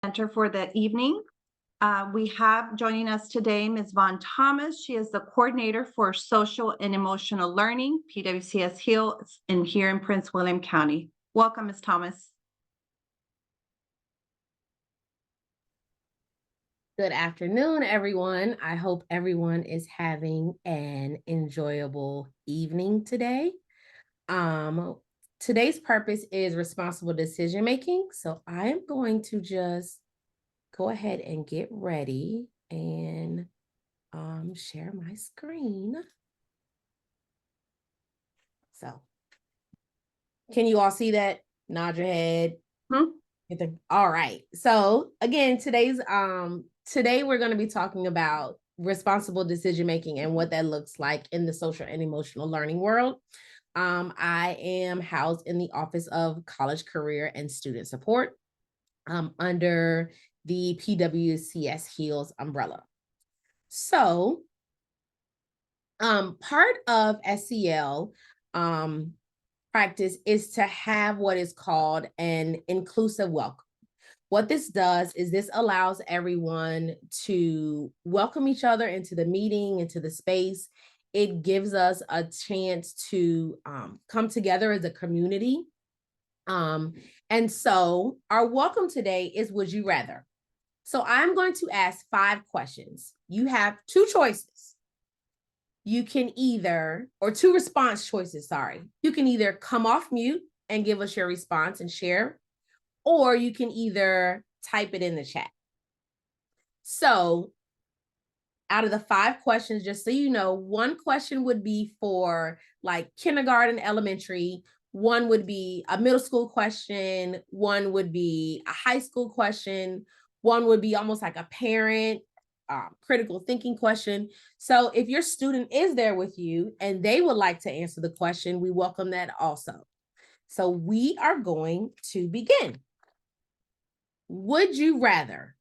Center for the evening. We have joining us today Ms. Vaughn Thomas. She is the coordinator for social and emotional learning, PWCS Hills, here in Prince William County. Welcome, Ms. Thomas. Good afternoon, everyone. I hope everyone is having an enjoyable evening today. Today's purpose is responsible decision making. So I am going to just go ahead and get ready and share my screen. So can you all see that? Nod your head. All right. So again, today we're going to be talking about responsible decision making and what that looks like in the social and emotional learning world. I am housed in the Office of College, Career, and Student Support under the PWCS Hills umbrella. So part of SEL practice is to have what is called an inclusive welcome. What this does is this allows everyone to welcome each other into the meeting, into the space. It gives us a chance to come together as a community. And so our welcome today is would you rather? So I'm going to ask 5 questions. You have 2 choices. You can either, or 2 response choices, sorry. You can either come off mute and give us your response and share, or you can either type it in the chat. So out of the 5 questions, just so you know, 1 question would be for like kindergarten, elementary. 1 would be a middle school question. 1 would be a high school question. 1 would be almost like a parent critical thinking question. So if your student is there with you and they would like to answer the question, we welcome that also. So we are going to begin. Would you rather?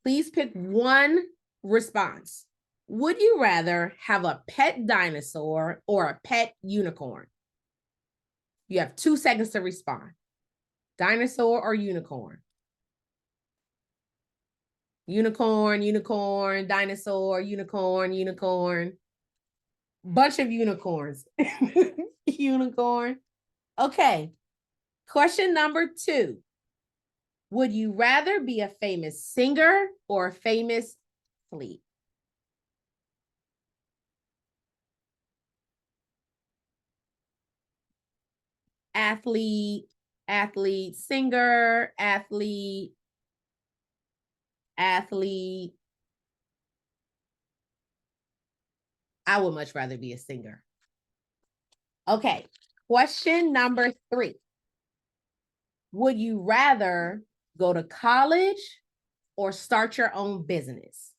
Please pick 1 response. Would you rather have a pet dinosaur or a pet unicorn? You have 2 seconds to respond. Dinosaur or unicorn? Unicorn, unicorn, dinosaur, unicorn, unicorn. Bunch of unicorns. Unicorn. Okay. Question number 2. Would you rather be a famous singer or a famous athlete? Athlete, singer, athlete. I would much rather be a singer. Okay. Question number 3. Would you rather go to college or start your own business?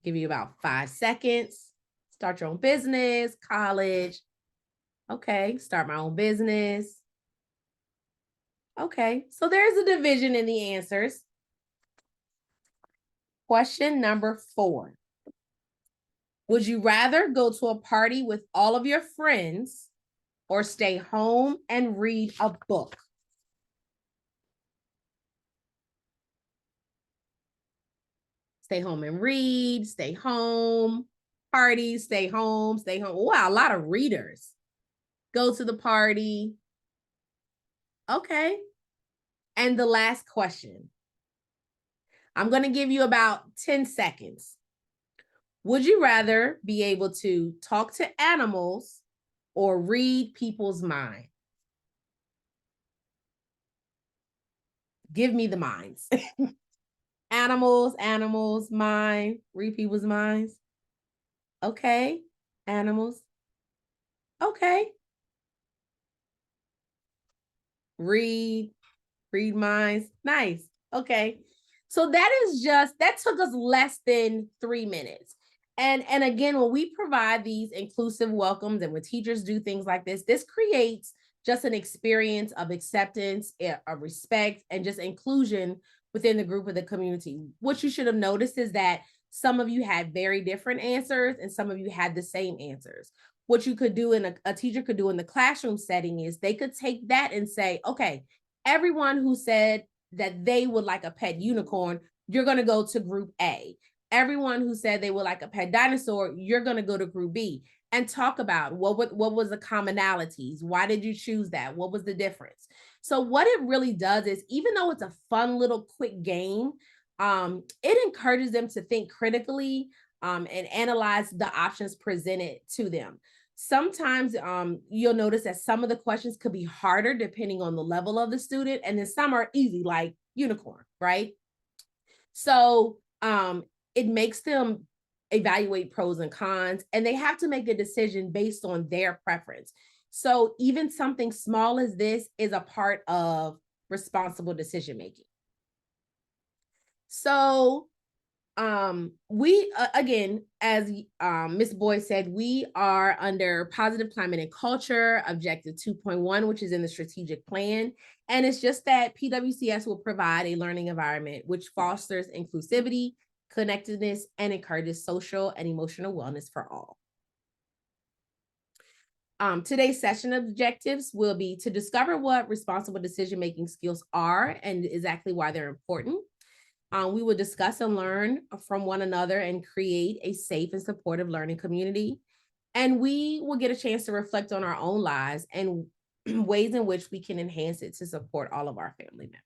Give you about 5 seconds. Start your own business, college. Okay, start my own business. Okay, so there's a division in the answers. Question number 4. Would you rather go to a party with all of your friends or stay home and read a book? Stay home and read, stay home, party, stay home, stay home. Wow, a lot of readers. Go to the party. Okay. And the last question. I'm going to give you about 10 seconds. Would you rather be able to talk to animals or read people's mind? Give me the minds. Animals, mind, read people's minds. Okay, animals. Okay. Read minds. Nice. Okay. So that took us less than 3 minutes. And again, when we provide these inclusive welcomes and when teachers do things like this creates just an experience of acceptance, of respect, and just inclusion within the group of the community. What you should have noticed is that some of you had very different answers and some of you had the same answers. what you could do in a teacher could do in the classroom setting is they could take that and say, okay, everyone who said that they would like a pet unicorn, you're going to go to group A. Everyone who said they would like a pet dinosaur, you're going to go to group B and talk about what was the commonalities? Why did you choose that? What was the difference? So what it really does is, even though it's a fun little quick game, it encourages them to think critically and analyze the options presented to them. Sometimes you'll notice that some of the questions could be harder depending on the level of the student, and then some are easy, like unicorn, right? So it makes them evaluate pros and cons, and they have to make a decision based on their preference. So even something small as this is a part of responsible decision making. So we again, as Ms. Boyd said, we are under positive climate and culture objective 2.1, which is in the strategic plan. And it's just that PWCS will provide a learning environment which fosters inclusivity, connectedness, and encourages social and emotional wellness for all. Today's session objectives will be to discover what responsible decision-making skills are and exactly why they're important. We will discuss and learn from one another and create a safe and supportive learning community. And we will get a chance to reflect on our own lives and ways in which we can enhance it to support all of our family members.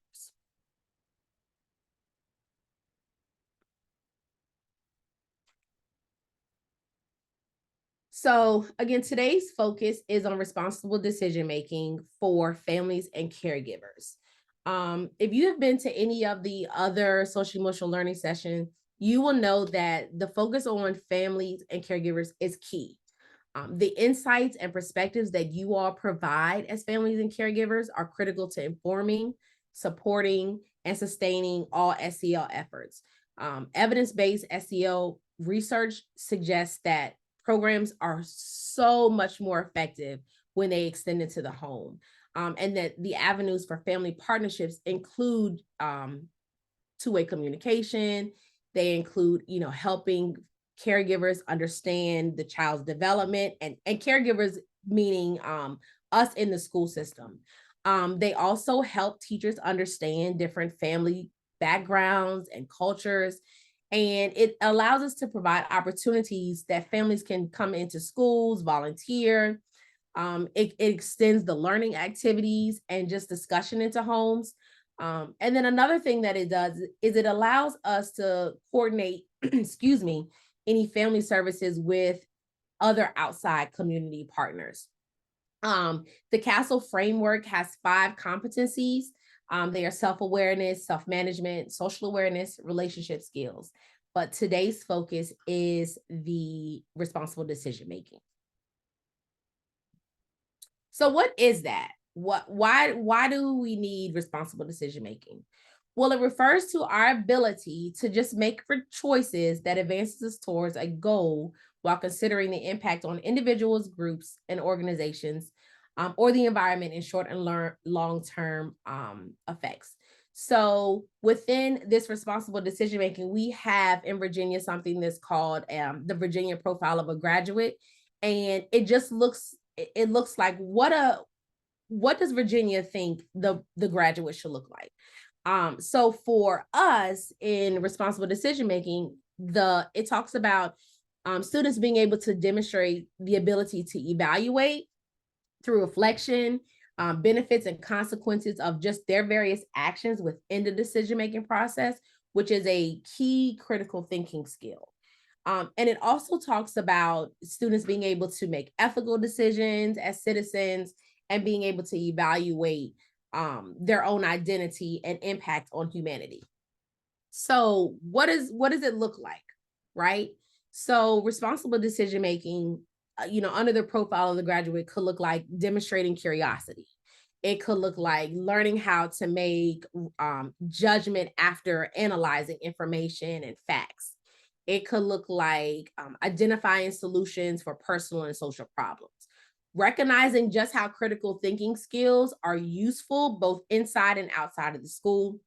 So again, today's focus is on responsible decision-making for families and caregivers. If you have been to any of the other social emotional learning sessions, you will know that the focus on families and caregivers is key. The insights and perspectives that you all provide as families and caregivers are critical to informing, supporting, and sustaining all SEL efforts. Evidence-based SEL research suggests that programs are so much more effective when they extend into the home. And that the avenues for family partnerships include two-way communication. They include, helping caregivers understand the child's development, and caregivers meaning us in the school system. They also help teachers understand different family backgrounds and cultures. And it allows us to provide opportunities that families can come into schools, volunteer. It extends the learning activities and just discussion into homes. And then another thing that it does is it allows us to coordinate, excuse me, any family services with other outside community partners. The Castle framework has 5 competencies. They are self-awareness, self-management, social awareness, relationship skills. But today's focus is the responsible decision-making. So what is that? Why do we need responsible decision-making? Well, it refers to our ability to just make for choices that advances us towards a goal while considering the impact on individuals, groups, and organizations, or the environment in short and long-term effects. So within this responsible decision-making, we have in Virginia something that's called the Virginia Profile of a Graduate. And it just looks like what does Virginia think the graduate should look like? So for us in responsible decision making, it talks about students being able to demonstrate the ability to evaluate through reflection, benefits and consequences of just their various actions within the decision making process, which is a key critical thinking skill. And it also talks about students being able to make ethical decisions as citizens and being able to evaluate their own identity and impact on humanity. So what does it look like, right? So responsible decision making, under the profile of the graduate could look like demonstrating curiosity. It could look like learning how to make judgment after analyzing information and facts. It could look like identifying solutions for personal and social problems. Recognizing just how critical thinking skills are useful both inside and outside of the school.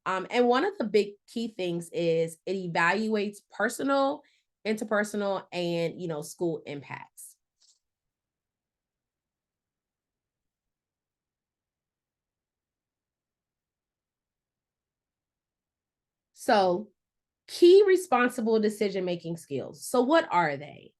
And one of the big key things is it evaluates personal, interpersonal, and school impacts. So key responsible decision-making skills. So what are they?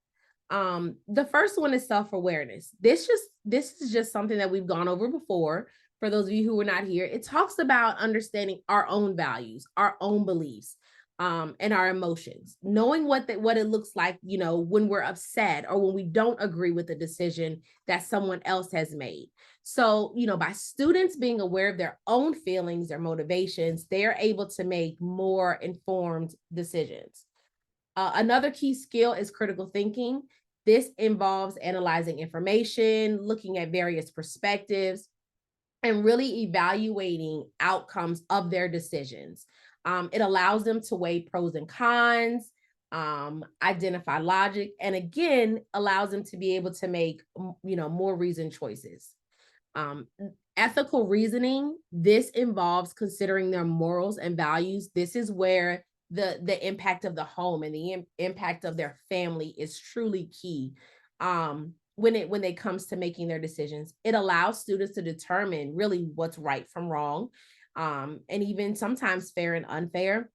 The first one is self-awareness. This is just something that we've gone over before. For those of you who were not here, it talks about understanding our own values, our own beliefs, and our emotions, knowing what it looks like, when we're upset or when we don't agree with the decision that someone else has made. So, by students being aware of their own feelings, their motivations, they're able to make more informed decisions. Another key skill is critical thinking. This involves analyzing information, looking at various perspectives, and really evaluating outcomes of their decisions. It allows them to weigh pros and cons, identify logic, and again, allows them to be able to make, more reasoned choices. Um, Ethical reasoning, this involves considering their morals and values. This is where the impact of the home and the impact of their family is truly key. When it comes to making their decisions, it allows students to determine really what's right from wrong, and even sometimes fair and unfair.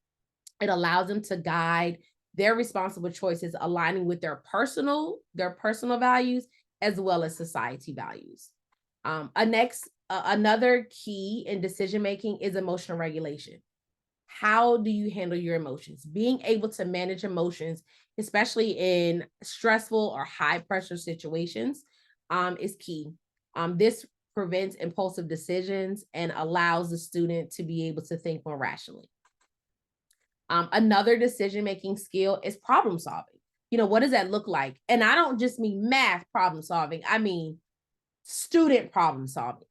It allows them to guide their responsible choices, aligning with their personal values as well as society values. Another key in decision making is emotional regulation. How do you handle your emotions? Being able to manage emotions, especially in stressful or high pressure situations, is key. This prevents impulsive decisions and allows the student to be able to think more rationally. Another decision-making skill is problem solving. What does that look like? And I don't just mean math problem solving. I mean student problem solving.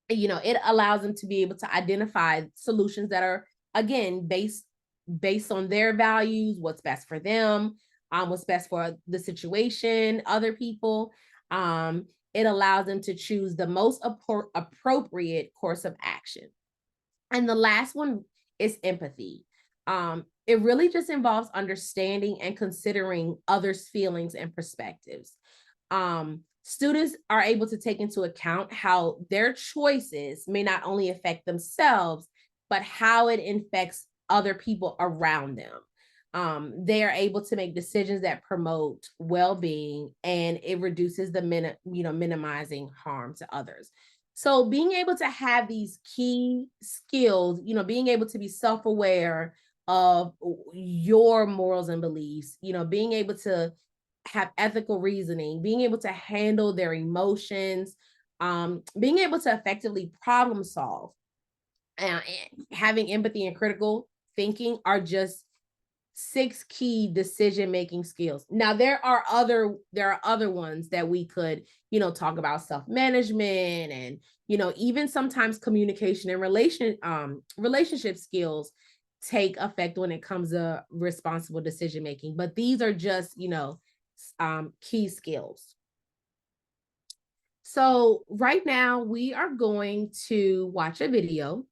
It allows them to be able to identify solutions that are, again, based on their values, what's best for them, what's best for the situation, other people. It allows them to choose the most appropriate course of action. And the last one is empathy. It really just involves understanding and considering others' feelings and perspectives. Students are able to take into account how their choices may not only affect themselves, but how it affects other people around them. They are able to make decisions that promote well-being, and it reduces the minimizing harm to others. So being able to have these key skills, being able to be self-aware of your morals and beliefs, being able to have ethical reasoning, being able to handle their emotions, being able to effectively problem solve, and having empathy and critical thinking are just 6 key decision-making skills. Now there are other ones that we could, talk about, self-management, and, even sometimes communication and relationship skills take effect when it comes to responsible decision-making. But these are just, key skills. So right now we are going to watch a video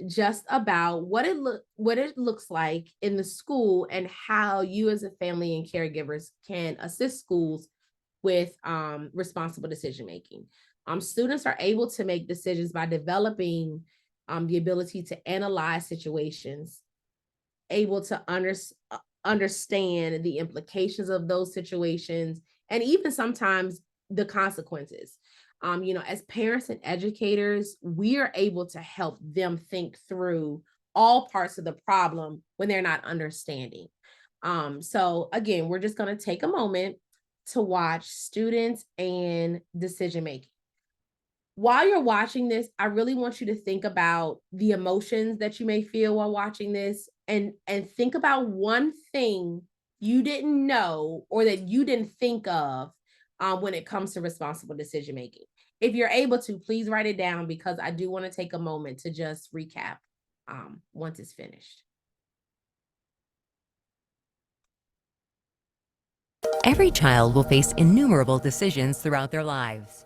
just about what it looks like in the school and how you as a family and caregivers can assist schools with responsible decision making. Students are able to make decisions by developing the ability to analyze situations, able to understand the implications of those situations, and even sometimes the consequences. As parents and educators, we are able to help them think through all parts of the problem when they're not understanding. So again, we're just going to take a moment to watch students and decision making. While you're watching this, I really want you to think about the emotions that you may feel while watching this, and think about one thing you didn't know or that you didn't think of when it comes to responsible decision making. If you're able to, please write it down, because I do want to take a moment to just recap once it's finished. Every child will face innumerable decisions throughout their lives.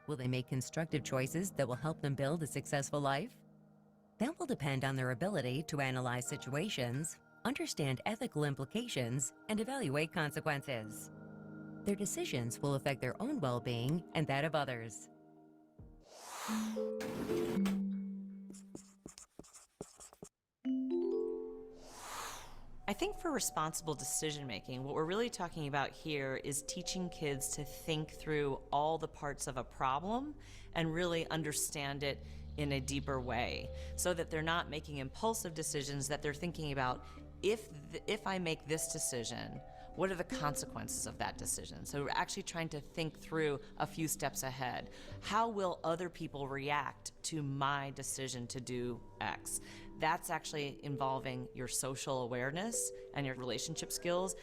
Will they make constructive choices that will help them build a successful life? That will depend on their ability to analyze situations, understand ethical implications, and evaluate consequences. Their decisions will affect their own well-being and that of others. think for responsible decision making, what we're really talking about here is teaching kids to think through all the parts of a problem and really understand it in a deeper way, so that they're not making impulsive decisions, that they're thinking about, if I make this decision, what are the consequences of that decision? So we're actually trying to think through a few steps ahead. How will other people react to my decision to do X? That's actually involving your social awareness and your relationship skills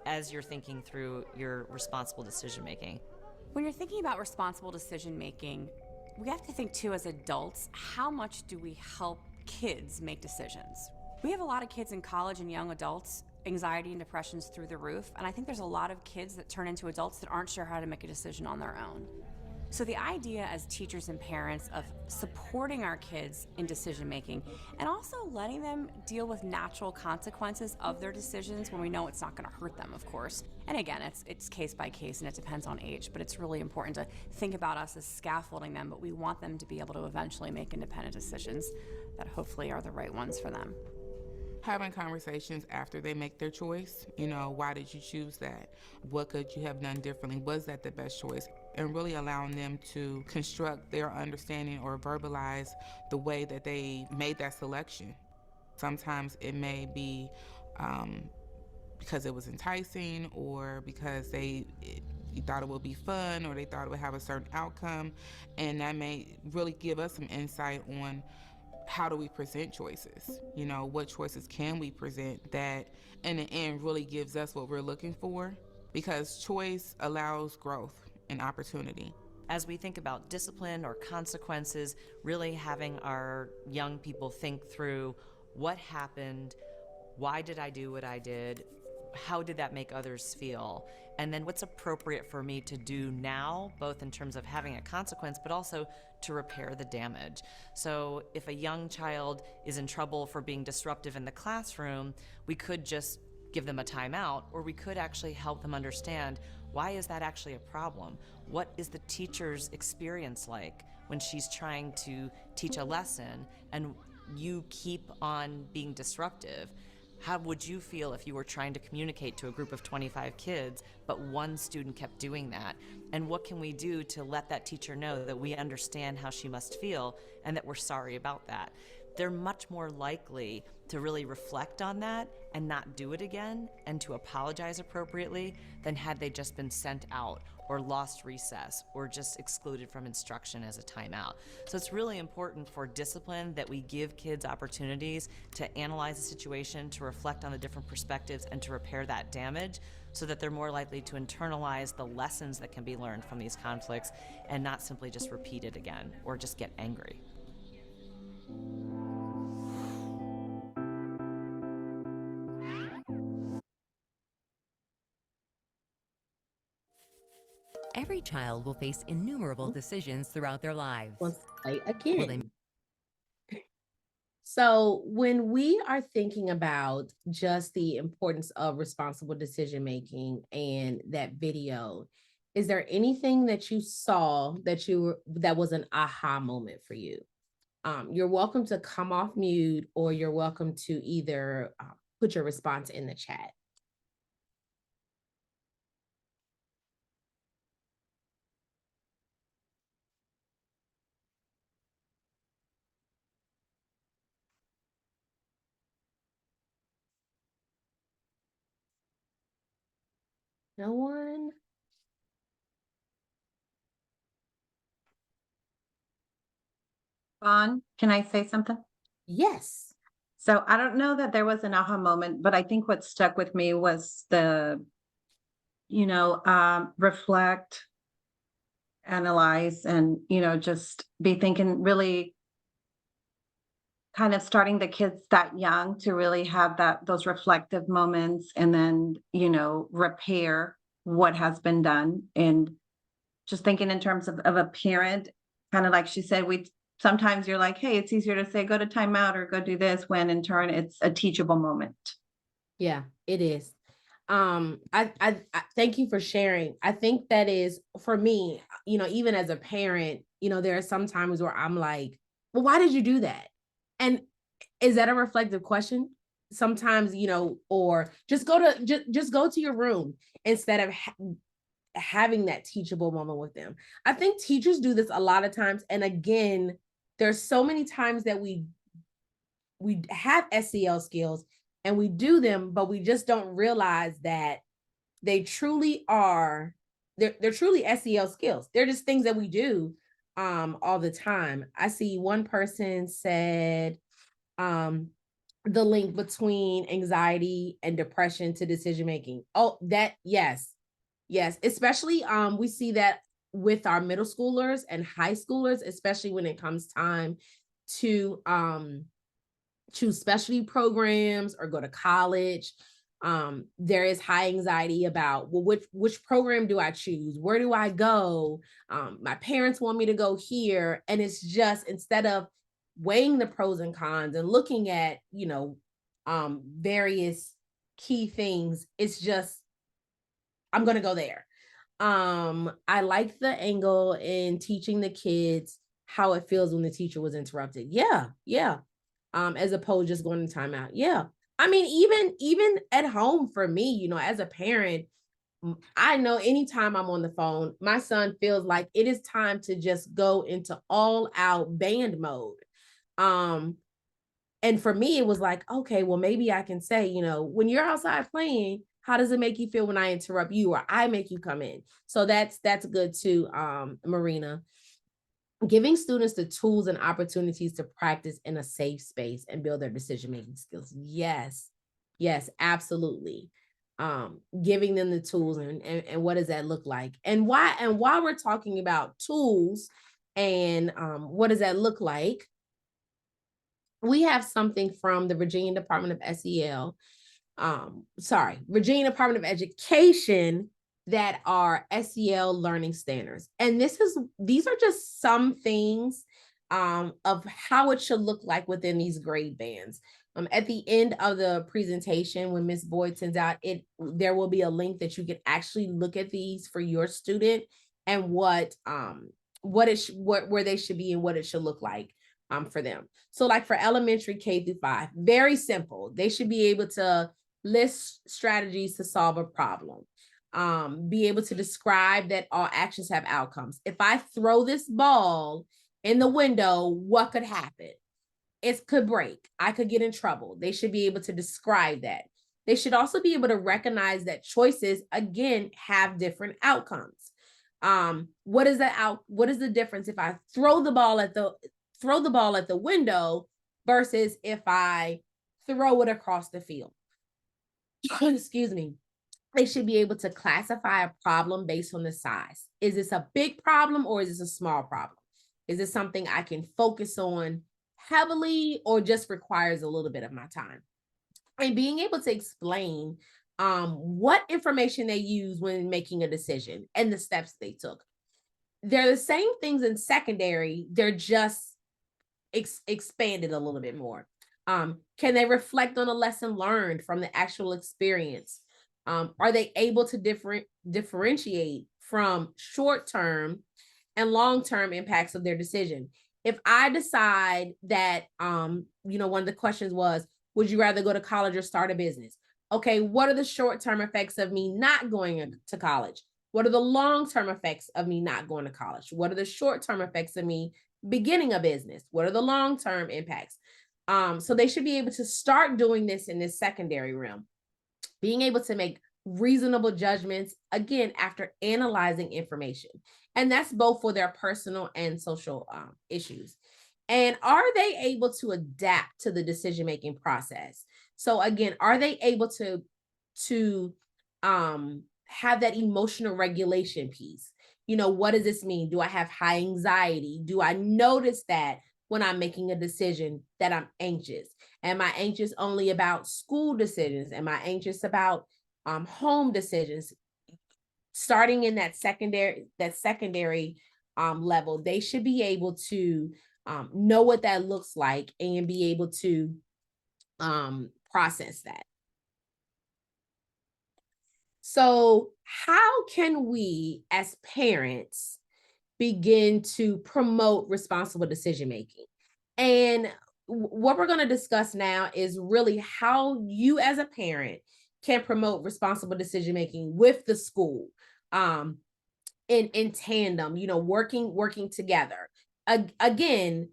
as you're thinking through your responsible decision making. When you're thinking about responsible decision making, we have to think too, as adults, how much do we help kids make decisions? We have a lot of kids in college and young adults, anxiety and depression's through the roof, and I think there's a lot of kids that turn into adults that aren't sure how to make a decision on their own. So the idea as teachers and parents of supporting our kids in decision making and also letting them deal with natural consequences of their decisions when we know it's not going to hurt them, of course. And again, it's case by case and it depends on age, but it's really important to think about us as scaffolding them, but we want them to be able to eventually make independent decisions that hopefully are the right ones for them. Having conversations after they make their choice, why did you choose that? What could you have done differently? Was that the best choice? And really allowing them to construct their understanding or verbalize the way that they made that selection. Sometimes it may be because it was enticing, or because you thought it would be fun, or they thought it would have a certain outcome, and that may really give us some insight on how do we present choices? What choices can we present that in the end really gives us what we're looking for? Because choice allows growth and opportunity. As we think about discipline or consequences, really having our young people think through what happened, why did I do what I did, how did that make others feel, and then what's appropriate for me to do now, both in terms of having a consequence, but also to repair the damage. So if a young child is in trouble for being disruptive in the classroom, we could just give them a timeout, or we could actually help them understand, why is that actually a problem? What is the teacher's experience like when she's trying to teach a lesson and you keep on being disruptive? How would you feel if you were trying to communicate to a group of 25 kids, but one student kept doing that? And what can we do to let that teacher know that we understand how she must feel and that we're sorry about that? They're much more likely to really reflect on that and not do it again, and to apologize appropriately, than had they just been sent out or lost recess or just excluded from instruction as a timeout. So it's really important for discipline that we give kids opportunities to analyze the situation, to reflect on the different perspectives, and to repair that damage, so that they're more likely to internalize the lessons that can be learned from these conflicts and not simply just repeat it again or just get angry. Every child will face innumerable decisions throughout their lives. Let's play Will they again. So when we are thinking about just the importance of responsible decision making and that video, is there anything that you saw that was an aha moment for you? You're welcome to come off mute, or you're welcome to either put your response in the chat. No one? Vaughn, can I say something? Yes. So I don't know that there was an aha moment, but I think what stuck with me was the, reflect, analyze, and, just be thinking, really kind of starting the kids that young to really have those reflective moments, and then, repair what has been done. And just thinking in terms of a parent, kind of like she said, sometimes you're like, hey, it's easier to say, go to timeout or go do this, when in turn it's a teachable moment. Yeah, it is. I thank you for sharing. I think that is, for me, even as a parent, there are some times where I'm like, well, why did you do that? And is that a reflective question? sometimes, or just go to your room instead of having that teachable moment with them. I think teachers do this a lot of times. And again, there's so many times that we have SEL skills and we do them, but we just don't realize that they truly are, they're truly SEL skills. They're just things that we do all the time. I see one person said the link between anxiety and depression to decision making. Oh, that, yes, especially we see that with our middle schoolers and high schoolers, especially when it comes time to choose specialty programs or go to college. There is high anxiety about, well, which program do I choose? Where do I go? My parents want me to go here. And it's just, instead of weighing the pros and cons and looking at, various key things, it's just, I'm going to go there. I like the angle in teaching the kids how it feels when the teacher was interrupted. Yeah. As opposed to just going to timeout. Yeah. I mean, even at home for me, as a parent, I know anytime I'm on the phone, my son feels like it is time to just go into all out band mode. And for me, it was like, okay, well, maybe I can say, when you're outside playing, how does it make you feel when I interrupt you or I make you come in? So that's good too, Marina. Giving students the tools and opportunities to practice in a safe space and build their decision-making skills. Yes, absolutely. Giving them the tools and what does that look like? And while we're talking about tools and what does that look like, we have something from the Virginia Department of Virginia Department of Education that are SEL learning standards. And these are just some things of how it should look like within these grade bands. At the end of the presentation, when Ms. Boyd sends out it, there will be a link that you can actually look at these for your student and where they should be and what it should look like for them. So like for elementary K through 5, very simple. They should be able to list strategies to solve a problem. Be able to describe that all actions have outcomes. If I throw this ball in the window, what could happen? It could break. I could get in trouble. They should be able to describe that. They should also be able to recognize that choices, again, have different outcomes. What is the difference if I throw the ball at the window versus if I throw it across the field? Excuse me. They should be able to classify a problem based on the size. Is this a big problem or is this a small problem? Is this something I can focus on heavily or just requires a little bit of my time? And being able to explain what information they use when making a decision and the steps they took. They're the same things in secondary, they're just expanded a little bit more. Can they reflect on a lesson learned from the actual experience? Are they able to differentiate from short-term and long-term impacts of their decision? If I decide that, one of the questions was, would you rather go to college or start a business? Okay, what are the short-term effects of me not going to college? What are the long-term effects of me not going to college? What are the short-term effects of me beginning a business? What are the long-term impacts? So they should be able to start doing this in this secondary realm. Being able to make reasonable judgments, again, after analyzing information. And that's both for their personal and social issues. And are they able to adapt to the decision-making process? So again, are they able to have that emotional regulation piece? What does this mean? Do I have high anxiety? Do I notice that when I'm making a decision that I'm anxious? Am I anxious only about school decisions? Am I anxious about home decisions? Starting in that secondary level, they should be able to know what that looks like and be able to process that. So how can we as parents begin to promote responsible decision making? And what we're going to discuss now is really how you as a parent can promote responsible decision making with the school, in tandem, working together. Again,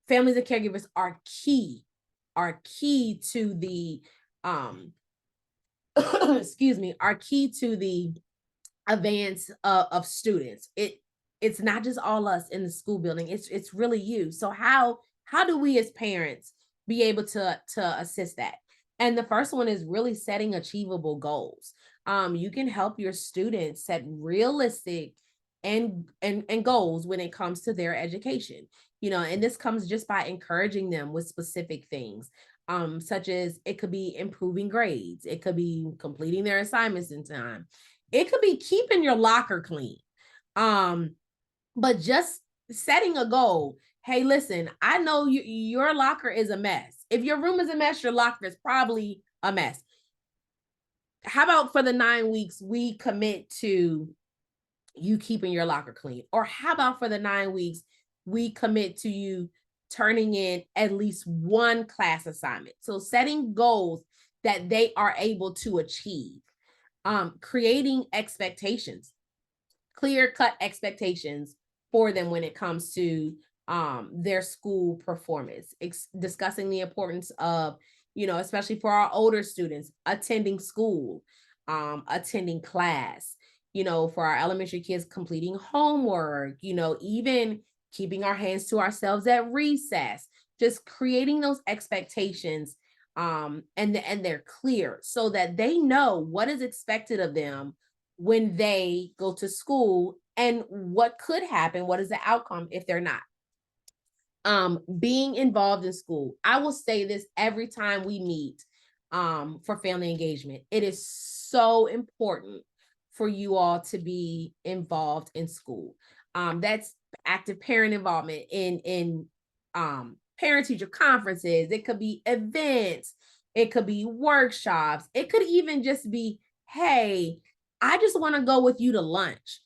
families and caregivers are key to the excuse me, are key to the advance of students. It's not just all us in the school building, it's really you. So how do we as parents be able to assist that? And the first one is really setting achievable goals. You can help your students set realistic and goals when it comes to their education, and this comes just by encouraging them with specific things, such as it could be improving grades, it could be completing their assignments in time, it could be keeping your locker clean. But just setting a goal. Hey, listen, I know your locker is a mess. If your room is a mess, your locker is probably a mess. How about for the 9 weeks, we commit to you keeping your locker clean? Or how about for the 9 weeks, we commit to you turning in at least one class assignment? So setting goals that they are able to achieve. Creating expectations, clear-cut expectations for them when it comes to their school performance, discussing the importance of, especially for our older students, attending school, attending class, for our elementary kids, completing homework, even keeping our hands to ourselves at recess, just creating those expectations, and they're clear so that they know what is expected of them when they go to school and what could happen, what is the outcome if they're not. Being involved in school. I will say this every time we meet for family engagement. It is so important for you all to be involved in school. That's active parent involvement in parent-teacher conferences. It could be events. It could be workshops. It could even just be, hey, I just want to go with you to lunch.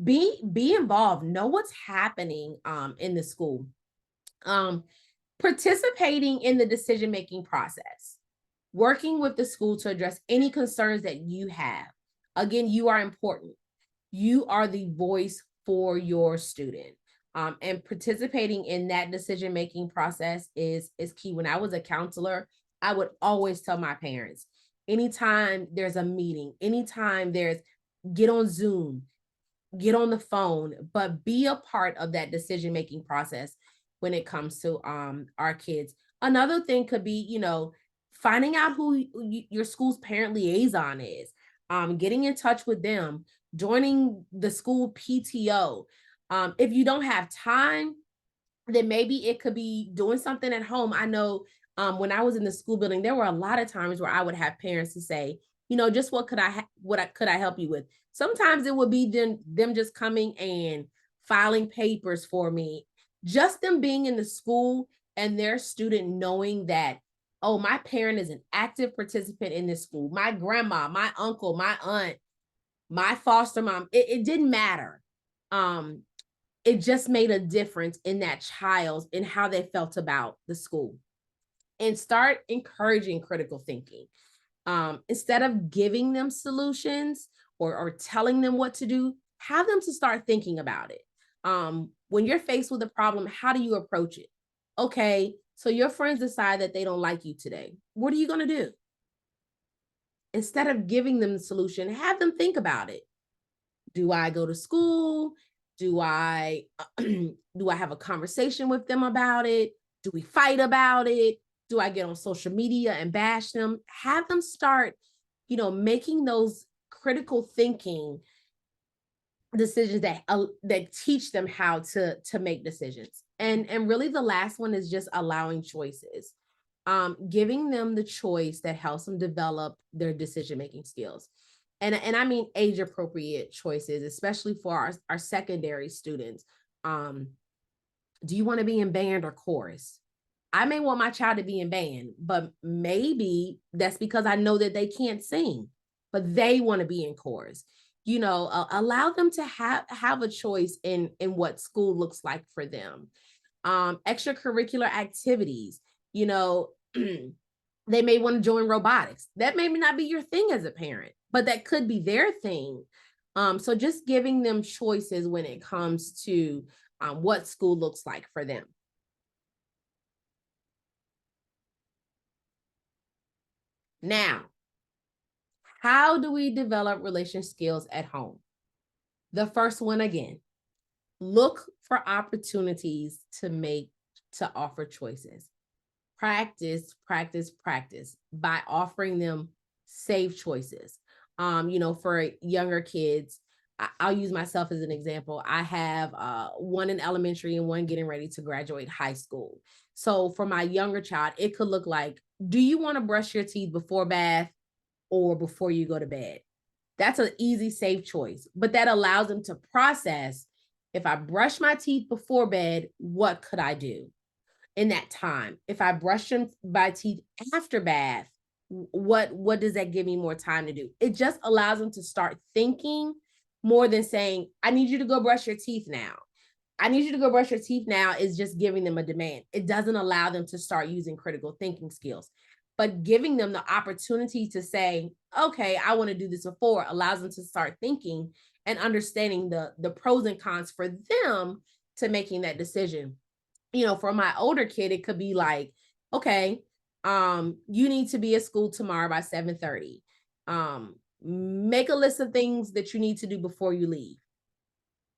Be involved. Know what's happening in the school. Participating in the decision-making process. Working with the school to address any concerns that you have. Again, you are important. You are the voice for your student. And participating in that decision-making process is key. When I was a counselor, I would always tell my parents, anytime there's a meeting, anytime get on Zoom, get on the phone, but be a part of that decision-making process when it comes to our kids. Another thing could be, finding out who your school's parent liaison is, getting in touch with them, joining the school PTO. If you don't have time, then maybe it could be doing something at home. I know when I was in the school building, there were a lot of times where I would have parents to say, just what could I help you with? Sometimes it would be them just coming and filing papers for me, just them being in the school and their student knowing that, oh, my parent is an active participant in this school. My grandma, my uncle, my aunt, my foster mom, it didn't matter. It just made a difference in that child and how they felt about the school. And start encouraging critical thinking. Instead of giving them solutions or telling them what to do, have them to start thinking about it. When you're faced with a problem, how do you approach it? Okay, so your friends decide that they don't like you today. What are you going to do? Instead of giving them the solution, have them think about it. Do I go to school? Do I have a conversation with them about it? Do we fight about it? Do I get on social media and bash them? Have them start, making those critical thinking decisions that teach them how to make decisions. And really the last one is just allowing choices. Giving them the choice that helps them develop their decision-making skills. And I mean age appropriate choices, especially for our secondary students. Do you want to be in band or chorus? I may want my child to be in band, but maybe that's because I know that they can't sing, but they want to be in chorus. Allow them to have a choice in what school looks like for them. Extracurricular activities, you know, they may want to join robotics. That may not be your thing as a parent, but that could be their thing. So just giving them choices when it comes to what school looks like for them. Now, how do we develop relation skills at home? The first one, again, look for opportunities to offer choices. Practice, practice, practice by offering them safe choices. For younger kids, I'll use myself as an example. I have one in elementary and one getting ready to graduate high school. So for my younger child, it could look like, do you want to brush your teeth before bath or before you go to bed? That's an easy, safe choice, but that allows them to process, if I brush my teeth before bed, what could I do in that time? If I brush my teeth after bath, what does that give me more time to do? It just allows them to start thinking more than saying, I need you to go brush your teeth now. I need you to go brush your teeth now is just giving them a demand. It doesn't allow them to start using critical thinking skills. But giving them the opportunity to say, okay, I want to do this before, allows them to start thinking and understanding the pros and cons for them to making that decision. For my older kid, it could be like, okay, you need to be at school tomorrow by 7:30. Make a list of things that you need to do before you leave.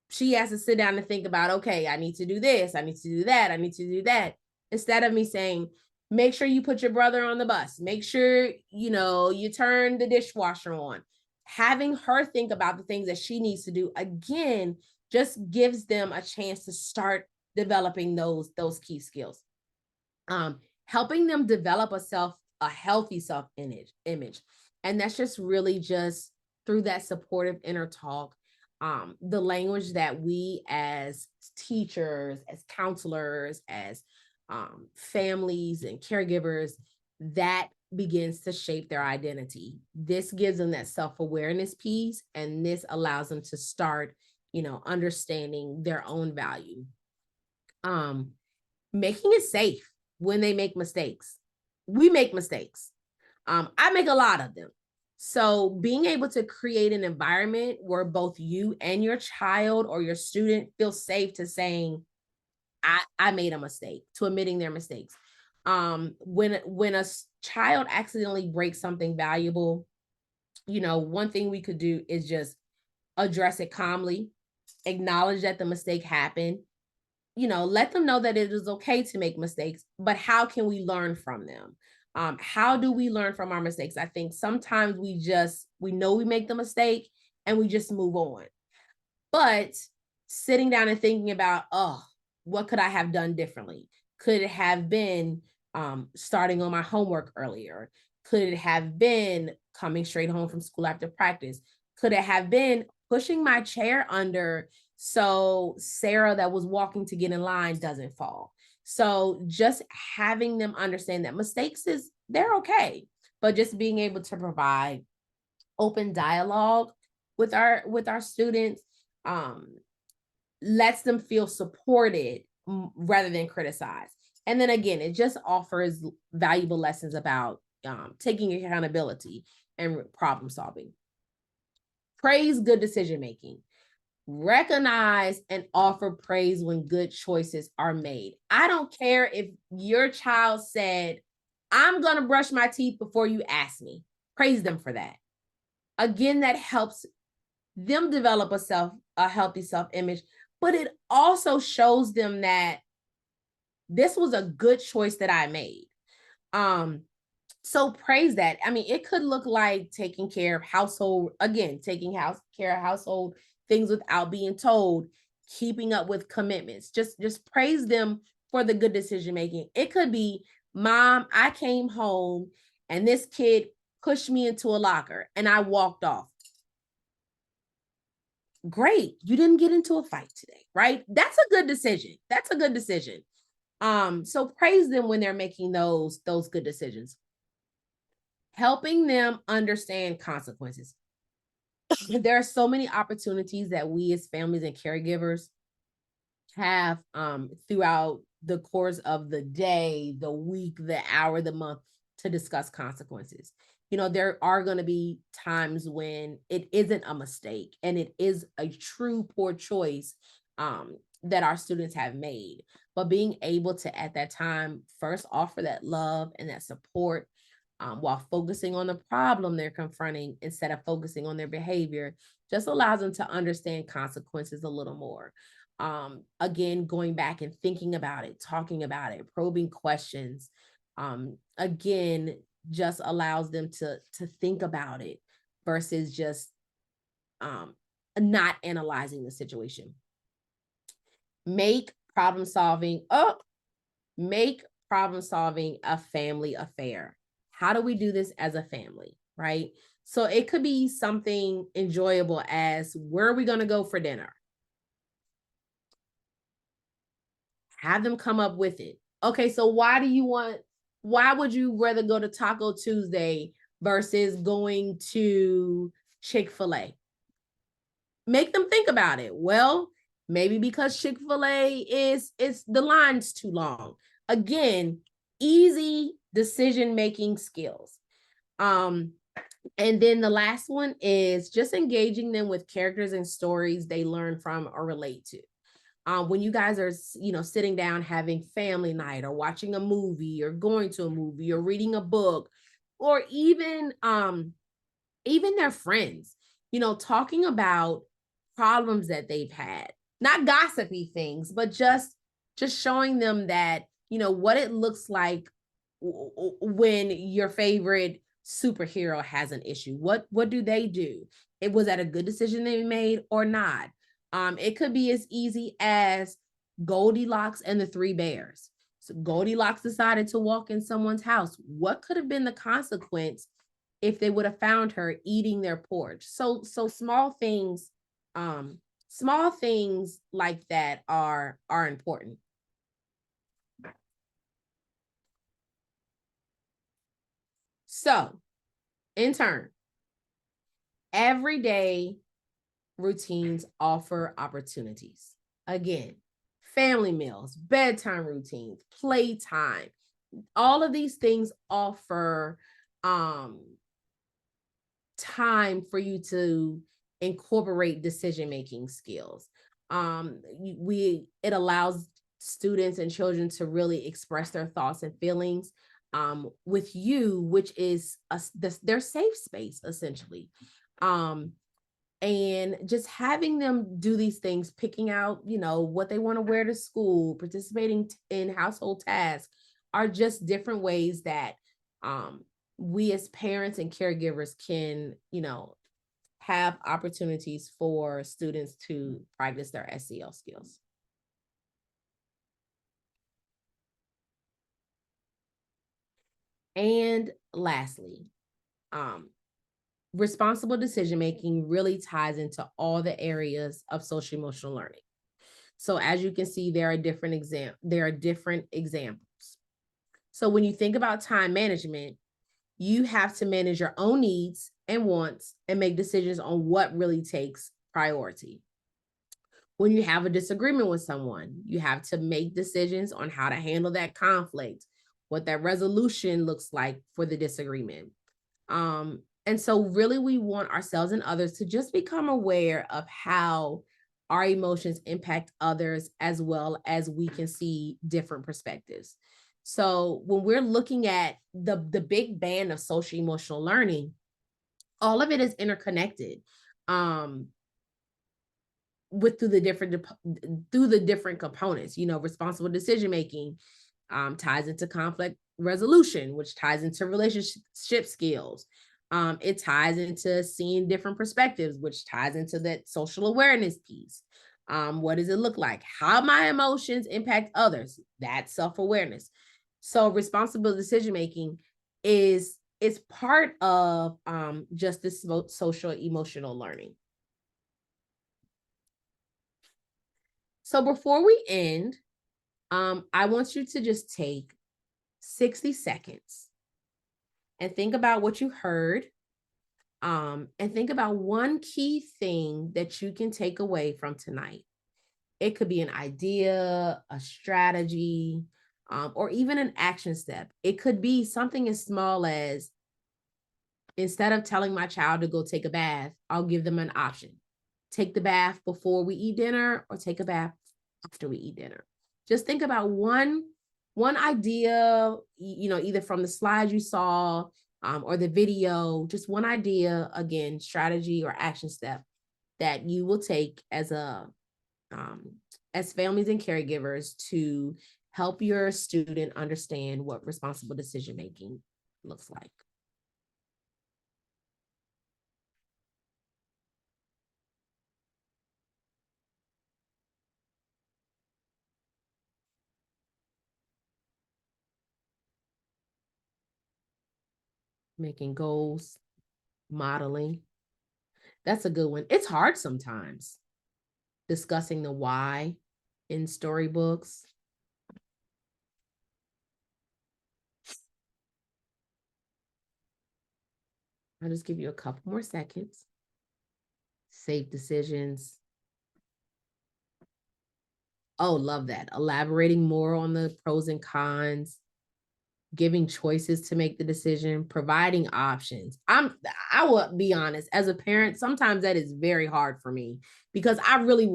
She has to sit down and think about, okay, I need to do this, I need to do that, I need to do that. Instead of me saying, make sure you put your brother on the bus, make sure, you turn the dishwasher on. Having her think about the things that she needs to do, again, just gives them a chance to start developing those key skills. Helping them develop a healthy self-image. And that's just really just through that supportive inner talk, the language that we as teachers, as counselors, as families and caregivers, that begins to shape their identity. This gives them that self-awareness piece, and this allows them to start, understanding their own value. Making it safe when they make mistakes. We make mistakes. I make a lot of them. So being able to create an environment where both you and your child or your student feel safe to saying, I made a mistake, to admitting their mistakes. When a child accidentally breaks something valuable, one thing we could do is just address it calmly, acknowledge that the mistake happened, let them know that it is okay to make mistakes, but how can we learn from them? How do we learn from our mistakes? I think sometimes we know we make the mistake and we just move on. But sitting down and thinking about, what could I have done differently? Could it have been starting on my homework earlier? Could it have been coming straight home from school after practice? Could it have been pushing my chair under so Sarah that was walking to get in line doesn't fall? So just having them understand that mistakes they're okay, but just being able to provide open dialogue with our students lets them feel supported rather than criticized. And then again, it just offers valuable lessons about taking accountability and problem solving. Praise good decision making. Recognize and offer praise when good choices are made. I don't care if your child said, I'm going to brush my teeth before you ask me. Praise them for that. Again, that helps them develop a healthy self-image, but it also shows them that this was a good choice that I made. So praise that. I mean, it could look like taking care of household, again, care of household things without being told, keeping up with commitments. Just praise them for the good decision making. It could be, Mom, I came home and this kid pushed me into a locker and I walked off. Great, you didn't get into a fight today, right? That's a good decision. So praise them when they're making those good decisions. Helping them understand consequences. There are so many opportunities that we as families and caregivers have throughout the course of the day, the week, the hour, the month to discuss consequences. You know, there are going to be times when it isn't a mistake and it is a true poor choice that our students have made. But being able to, at that time, first offer that love and that support while focusing on the problem they're confronting instead of focusing on their behavior just allows them to understand consequences a little more. Again, going back and thinking about it, talking about it, probing questions, again, just allows them to think about it versus just not analyzing the situation. Make problem solving a family affair. How do we do this as a family, right? So it could be something enjoyable as, where are we going to go for dinner? Have them come up with it. Okay, so why would you rather go to Taco Tuesday versus going to Chick-fil-A? Make them think about it. Well, maybe because Chick-fil-A is the line's too long. Again, easy decision-making skills. And then the last one is just engaging them with characters and stories they learn from or relate to. When you guys are, sitting down having family night or watching a movie or going to a movie or reading a book, or even their friends, talking about problems that they've had, not gossipy things, but just showing them that, what it looks like when your favorite superhero has an issue. What do they do? Was that a good decision they made or not? It could be as easy as Goldilocks and the Three Bears. So Goldilocks decided to walk in someone's house. What could have been the consequence if they would have found her eating their porridge? So small things like that are important. So, in turn, everyday routines offer opportunities. Again, family meals, bedtime routines, playtime, all of these things offer time for you to incorporate decision-making skills. It allows students and children to really express their thoughts and feelings with you, which is their safe space, essentially. And just having them do these things, picking out, what they want to wear to school, participating in household tasks, are just different ways that we as parents and caregivers can, have opportunities for students to practice their SEL skills. And lastly, responsible decision-making really ties into all the areas of social emotional learning. So as you can see, there are different examples. So when you think about time management, you have to manage your own needs and wants and make decisions on what really takes priority. When you have a disagreement with someone, you have to make decisions on how to handle that conflict, what that resolution looks like for the disagreement. And so really we want ourselves and others to just become aware of how our emotions impact others, as well as we can see different perspectives. So when we're looking at the big band of social emotional learning, all of it is interconnected through the different components. Responsible decision making ties into conflict resolution, which ties into relationship skills. It ties into seeing different perspectives, which ties into that social awareness piece. What does it look like? How my emotions impact others? That's self-awareness. So responsible decision-making is part of just this social emotional learning. So before we end, I want you to just take 60 seconds and think about what you heard, and think about one key thing that you can take away from tonight. It could be an idea, a strategy, or even an action step. It could be something as small as, instead of telling my child to go take a bath, I'll give them an option. Take the bath before we eat dinner, or take a bath after we eat dinner. Just think about one idea, either from the slides you saw, or the video, just one idea, again, strategy or action step that you will take as families and caregivers to help your student understand what responsible decision making looks like. Making goals, modeling. That's a good one. It's hard sometimes. Discussing the why in storybooks. I'll just give you a couple more seconds. Safe decisions. Oh, love that. Elaborating more on the pros and cons. Giving choices to make the decision, providing options. I will be honest, as a parent, sometimes that is very hard for me because I really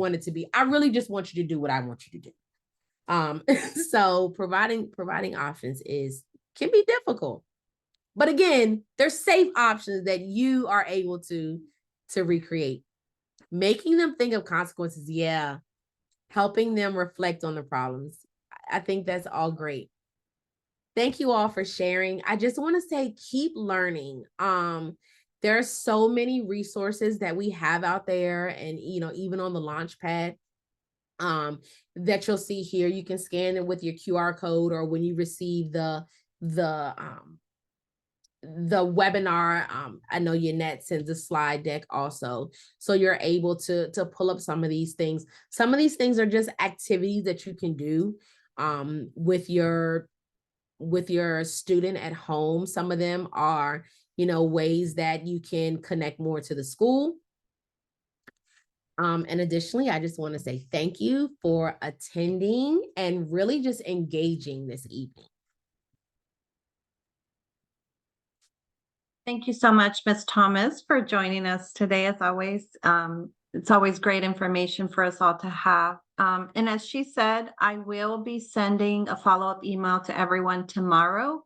just want you to do what I want you to do. So providing options can be difficult. But again, there's safe options that you are able to recreate. Making them think of consequences, yeah. Helping them reflect on the problems. I think that's all great. Thank you all for sharing. I just want to say, keep learning. There are so many resources that we have out there, and even on the Launchpad that you'll see here. You can scan it with your QR code, or when you receive the webinar. I know Yannette sends a slide deck also, so you're able to pull up some of these things. Some of these things are just activities that you can do with your student at home. Some of them are, ways that you can connect more to the school. And additionally, I just want to say thank you for attending and really just engaging this evening. Thank you so much, Ms. Thomas, for joining us today. As always, it's always great information for us all to have. And as she said, I will be sending a follow-up email to everyone tomorrow.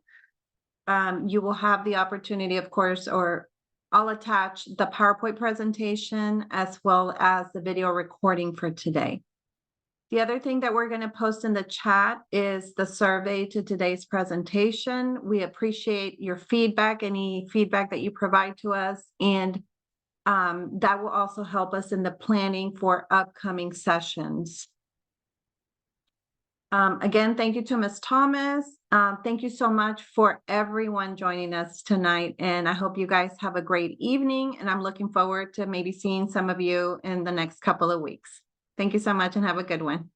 You will have the opportunity, of course, or I'll attach the PowerPoint presentation as well as the video recording for today. The other thing that we're going to post in the chat is the survey to today's presentation. We appreciate your feedback, any feedback that you provide to us, and that will also help us in the planning for upcoming sessions. Again, thank you to Ms. Thomas. Thank you so much for everyone joining us tonight, and I hope you guys have a great evening, and I'm looking forward to maybe seeing some of you in the next couple of weeks. Thank you so much and have a good one.